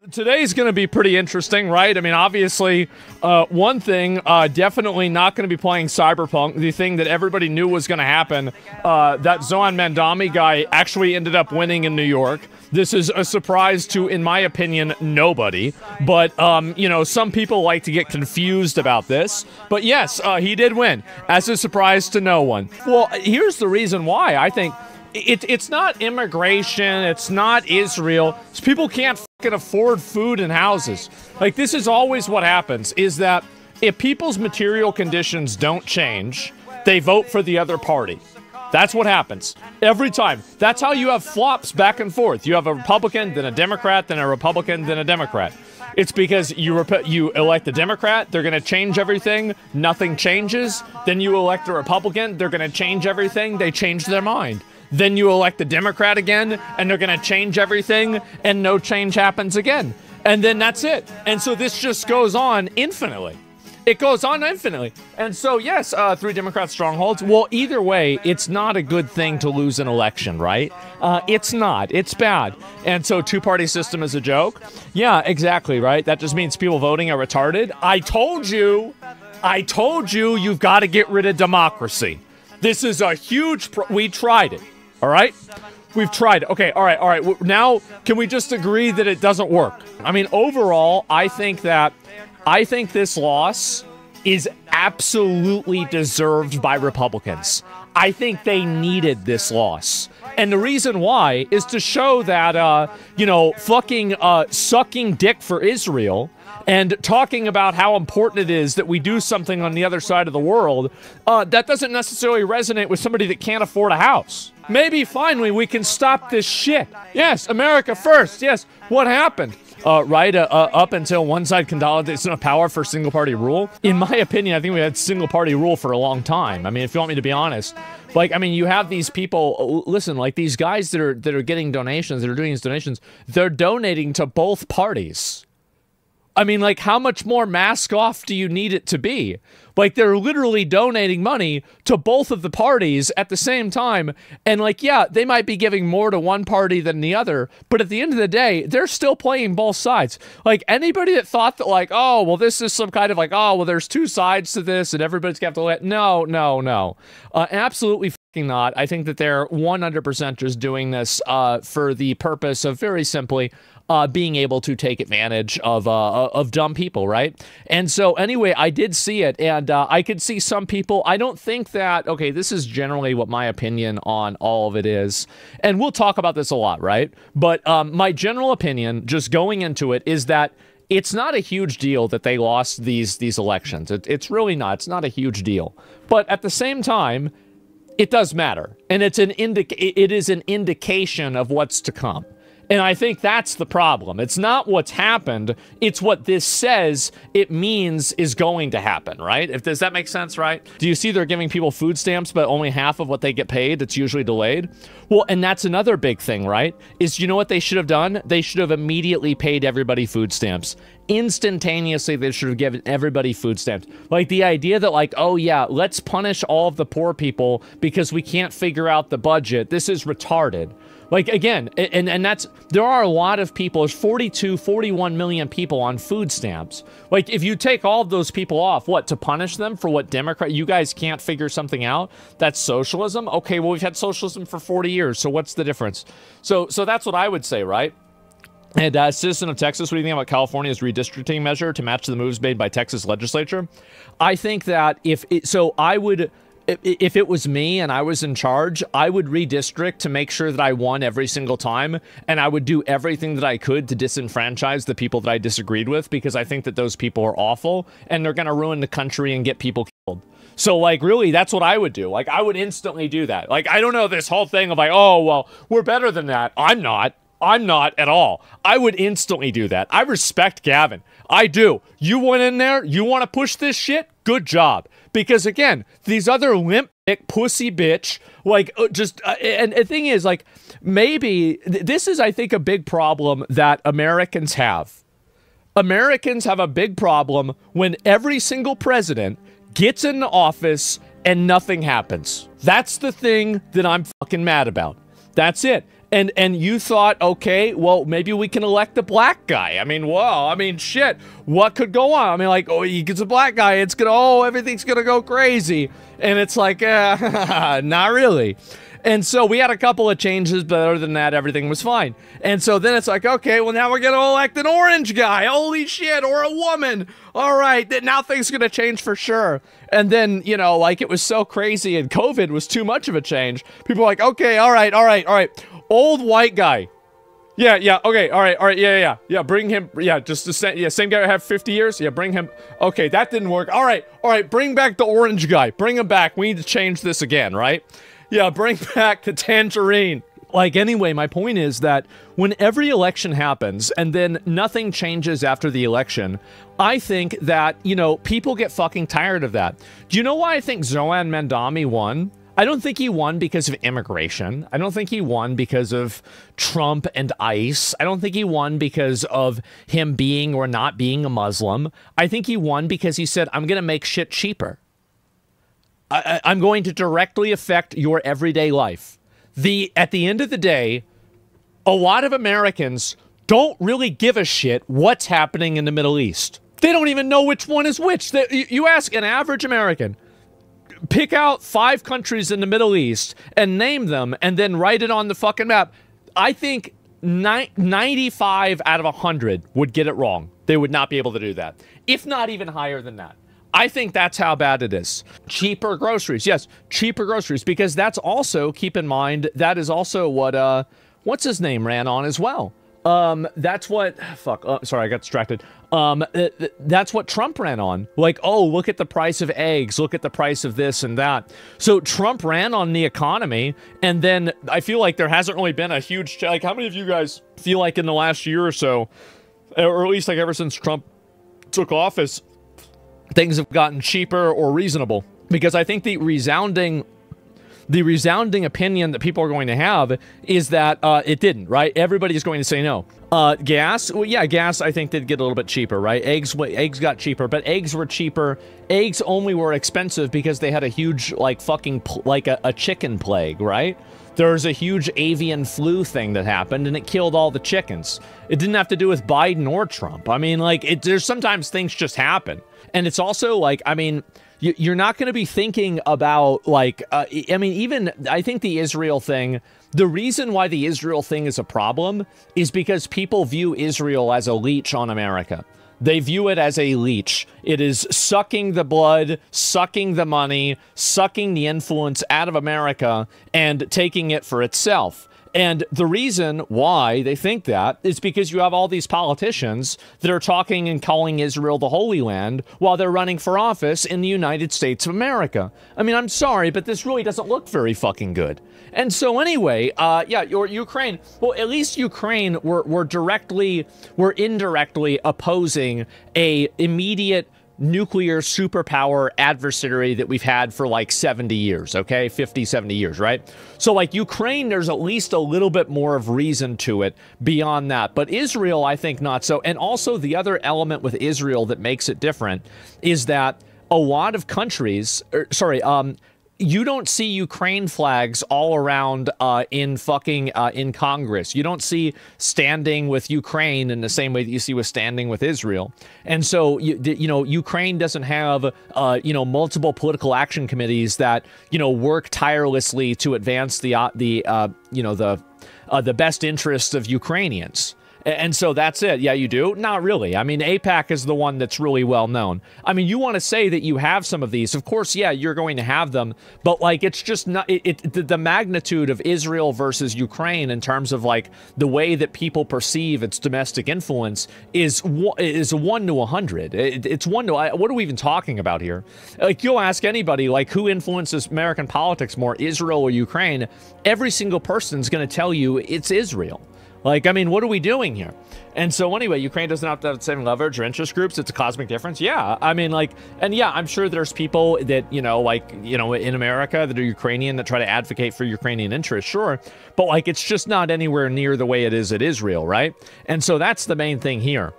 Today's going to be pretty interesting, right? I mean, obviously, one thing, definitely not going to be playing Cyberpunk. The thing that everybody knew was going to happen, that Zohan Mandami guy actually ended up winning in New York. This is a surprise to, in my opinion, nobody. But, you know, some people like to get confused about this. But yes, he did win, as a surprise to no one. Well, here's the reason why. I think it's not immigration, it's not Israel. It's people can't fucking afford food and houses. Like, this is always what happens, is that if people's material conditions don't change, they vote for the other party. That's what happens. Every time. That's how you have flops back and forth. You have a Republican, then a Democrat, then a Republican, then a Democrat. It's because you elect a Democrat, they're going to change everything, nothing changes. Then you elect a Republican, they're going to change everything, they change their mind. Then you elect a Democrat again, and they're going to change everything, and no change happens again. And then that's it. And so this just goes on infinitely. It goes on infinitely. And so, yes, 3 Democrat strongholds. Well, either way, it's not a good thing to lose an election, right? It's not. It's bad. And so two-party system is a joke? Yeah, exactly, right? That just means people voting are retarded. I told you you've got to get rid of democracy. This is a huge we tried it. All right? We've tried. Okay, all right. Now, can we just agree that it doesn't work? I mean, overall, I think this loss is absolutely deserved by Republicans. I think they needed this loss. And the reason why is to show that, you know, fucking sucking dick for Israel and talking about how important it is that we do something on the other side of the world, that doesn't necessarily resonate with somebody that can't afford a house. Maybe finally we can stop this shit. Yes, America first. Yes, what happened? Right, up until one side consolidates enough power for single-party rule. In my opinion, I think we had single-party rule for a long time. I mean, if you want me to be honest. Like, I mean, you have these people, listen, like these guys that are getting donations, that are doing these donations, they're donating to both parties. I mean, like, how much more mask off do you need it to be? Like, they're literally donating money to both of the parties at the same time. And, like, yeah, they might be giving more to one party than the other. But at the end of the day, they're still playing both sides. Like, anybody that thought that, like, oh, well, this is some kind of, like, oh, well, there's two sides to this and everybody's got to let... No. Absolutely fucking not. I think that they're 100% just doing this for the purpose of, very simply... being able to take advantage of dumb people, right? And so anyway, I did see it, and I could see some people. I don't think that, okay, this is generally what my opinion on all of it is, and we'll talk about this a lot, right? But my general opinion, just going into it, is that it's not a huge deal that they lost these elections. It's really not. It's not a huge deal. But at the same time, it does matter, and it is an indication of what's to come. And I think that's the problem. It's not what's happened, it's what this says it means is going to happen, right? Does that make sense, right? Do you see they're giving people food stamps, but only half of what they get paid? It's usually delayed. Well, and that's another big thing, right? Is, you know what they should have done? They should have immediately paid everybody food stamps. Instantaneously, they should have given everybody food stamps. Like, the idea that, like, oh yeah, let's punish all of the poor people because we can't figure out the budget. This is retarded. Like, again, and there are a lot of people, there's 41 million people on food stamps. Like, if you take all of those people off, what, to punish them for what Democrat, you guys can't figure something out? That's socialism? Okay, well, we've had socialism for 40 years, so what's the difference? So that's what I would say, right? And citizen of Texas, what do you think about California's redistricting measure to match the moves made by Texas legislature? I think that if it was me and I was in charge, I would redistrict to make sure that I won every single time, and I would do everything that I could to disenfranchise the people that I disagreed with, because I think that those people are awful, and they're going to ruin the country and get people killed. So, like, really, that's what I would do. Like, I would instantly do that. Like, I don't know, this whole thing of like, oh, well, we're better than that. I'm not at all. I would instantly do that. I respect Gavin. I do. You went in there, you want to push this shit? Good job. Because, again, these other limp dick pussy bitch, like, and the thing is, like, maybe, this is, I think, a big problem that Americans have. Americans have a big problem when every single president gets in office and nothing happens. That's the thing that I'm fucking mad about. That's it. And you thought, okay, well, maybe we can elect a black guy. I mean, well, I mean, shit, what could go on? I mean, like, oh, he gets a black guy, it's gonna, oh, everything's gonna go crazy. And it's like, not really. And so we had a couple of changes, but other than that, everything was fine. And so then it's like, okay, well, now we're gonna elect an orange guy. Holy shit, or a woman. All right, now things are gonna change for sure. And then, you know, like, it was so crazy and COVID was too much of a change. People were like, okay, all right. Old white guy. Yeah, okay, all right, yeah, bring him, yeah, just the same, yeah, same guy who had 50 years, yeah, bring him, okay, that didn't work, all right, bring back the orange guy, bring him back, we need to change this again, right? Yeah, bring back the tangerine. Like, anyway, my point is that when every election happens and then nothing changes after the election, I think that, you know, people get fucking tired of that. Do you know why I think Zohan Mandami won? I don't think he won because of immigration. I don't think he won because of Trump and ICE. I don't think he won because of him being or not being a Muslim. I think he won because he said, I'm going to make shit cheaper. I'm going to directly affect your everyday life. At the end of the day, a lot of Americans don't really give a shit what's happening in the Middle East. They don't even know which one is which. You ask an average American, pick out 5 countries in the Middle East and name them and then write it on the fucking map. I think 95 out of 100 would get it wrong. They would not be able to do that, if not even higher than that. I think that's how bad it is. Cheaper groceries. Yes, cheaper groceries, because that's also, keep in mind, that is also what, what's his name ran on as well. That's what, sorry, I got distracted. That's what Trump ran on. Like, oh, look at the price of eggs, look at the price of this and that. So Trump ran on the economy, and then I feel like there hasn't really been a huge, like, how many of you guys feel like in the last year or so, or at least like ever since Trump took office, things have gotten cheaper or reasonable? Because I think the resounding opinion that people are going to have is that it didn't, right? Everybody's going to say no. Gas, well, yeah, gas I think did get a little bit cheaper, right? Eggs got cheaper, but eggs were cheaper. Eggs only were expensive because they had a huge, like, fucking, like a chicken plague, right? There was a huge avian flu thing that happened, and it killed all the chickens. It didn't have to do with Biden or Trump. I mean, like, there's sometimes things just happen. And it's also, like, I mean, you're not going to be thinking about, like, I mean, even, I think the Israel thing, the reason why the Israel thing is a problem is because people view Israel as a leech on America. They view it as a leech. It is sucking the blood, sucking the money, sucking the influence out of America, and taking it for itself. And the reason why they think that is because you have all these politicians that are talking and calling Israel the Holy Land while they're running for office in the United States of America. I mean, I'm sorry, but this really doesn't look very fucking good. And so anyway, yeah, Ukraine, well, at least Ukraine were indirectly opposing a immediate nuclear superpower adversary that we've had for like 70 years, okay? 50, 70 years, right? So like Ukraine, there's at least a little bit more of reason to it beyond that. But Israel, I think not so. And also the other element with Israel that makes it different is that a lot of countries, you don't see Ukraine flags all around in Congress. You don't see standing with Ukraine in the same way that you see with standing with Israel. And so, you know, Ukraine doesn't have, you know, multiple political action committees that, you know, work tirelessly to advance the best interests of Ukrainians. And so that's it. Yeah, you do? Not really. I mean, AIPAC is the one that's really well known. I mean, you want to say that you have some of these. Of course, yeah, you're going to have them. But, like, it's just not... the magnitude of Israel versus Ukraine in terms of, like, the way that people perceive its domestic influence is 1 to 100. It's 1 to... What are we even talking about here? Like, you'll ask anybody, like, who influences American politics more, Israel or Ukraine? Every single person's going to tell you it's Israel. Like, I mean, what are we doing here? And so anyway, Ukraine doesn't have to have the same leverage or interest groups. It's a cosmic difference. Yeah, I mean, like, and yeah, I'm sure there's people that, you know, like, you know, in America that are Ukrainian that try to advocate for Ukrainian interests, sure. But, like, it's just not anywhere near the way it is at Israel, right? And so that's the main thing here.